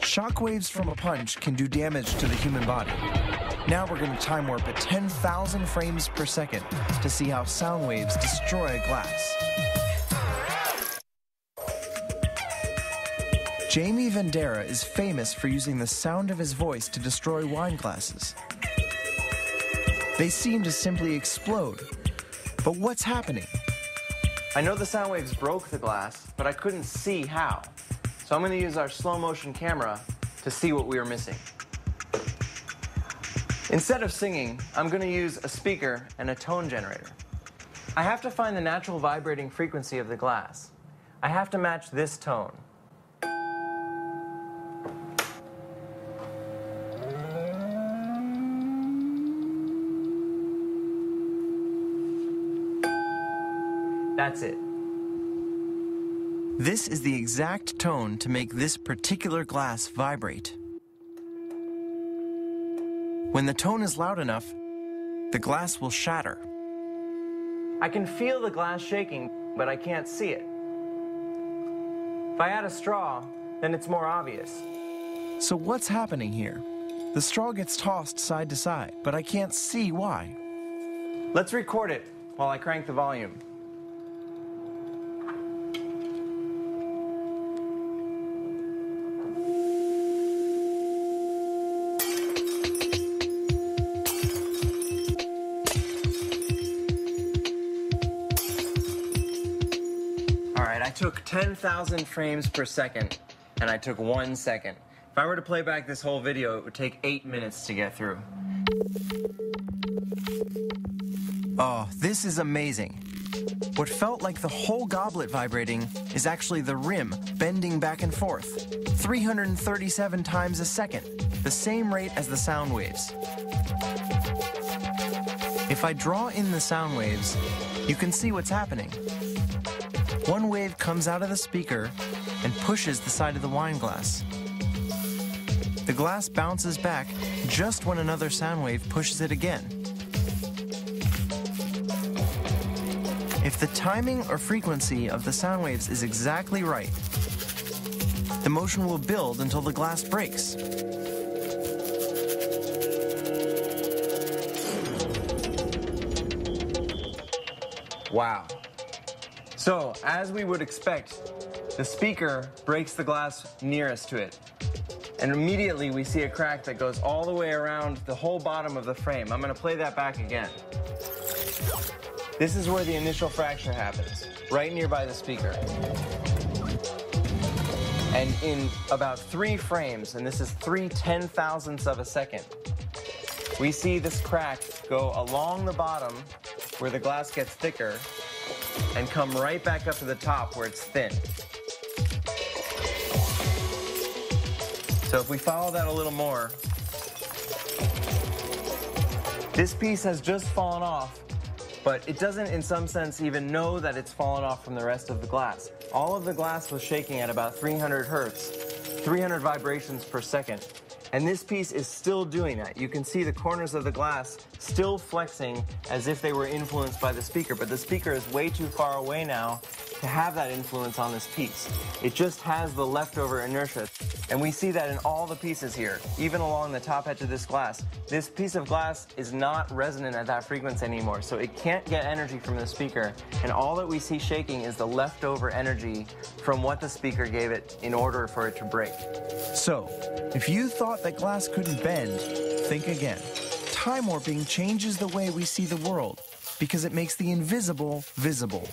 Shockwaves from a punch can do damage to the human body. Now we're going to time warp at 10,000 frames per second to see how sound waves destroy a glass. Jamie Vendera is famous for using the sound of his voice to destroy wine glasses. They seem to simply explode. But what's happening? I know the sound waves broke the glass, but I couldn't see how. So I'm going to use our slow motion camera to see what we were missing. Instead of singing, I'm going to use a speaker and a tone generator. I have to find the natural vibrating frequency of the glass. I have to match this tone. That's it. This is the exact tone to make this particular glass vibrate. When the tone is loud enough, the glass will shatter. I can feel the glass shaking, but I can't see it. If I add a straw, then it's more obvious. So what's happening here? The straw gets tossed side to side, but I can't see why. Let's record it while I crank the volume. I took 10,000 frames per second, and I took 1 second. If I were to play back this whole video, it would take 8 minutes to get through. Oh, this is amazing. What felt like the whole goblet vibrating is actually the rim bending back and forth, 337 times a second, the same rate as the sound waves. If I draw in the sound waves, you can see what's happening. One wave comes out of the speaker and pushes the side of the wine glass. The glass bounces back just when another sound wave pushes it again. If the timing or frequency of the sound waves is exactly right, the motion will build until the glass breaks. Wow. So, as we would expect, the speaker breaks the glass nearest to it. And immediately we see a crack that goes all the way around the whole bottom of the frame. I'm going to play that back again. This is where the initial fracture happens, right nearby the speaker. And in about 3 frames, and this is 3/10,000ths of a second, we see this crack go along the bottom where the glass gets thicker and come right back up to the top where it's thin. So if we follow that a little more, this piece has just fallen off, but it doesn't in some sense even know that it's fallen off from the rest of the glass. All of the glass was shaking at about 300 hertz, 300 vibrations per second. And this piece is still doing that. You can see the corners of the glass still flexing as if they were influenced by the speaker, but the speaker is way too far away now to have that influence on this piece. It just has the leftover inertia. And we see that in all the pieces here, even along the top edge of this glass. This piece of glass is not resonant at that frequency anymore, so it can't get energy from the speaker, and all that we see shaking is the leftover energy from what the speaker gave it in order for it to break. So, if you thought that glass couldn't bend, think again. Time warping changes the way we see the world because it makes the invisible visible.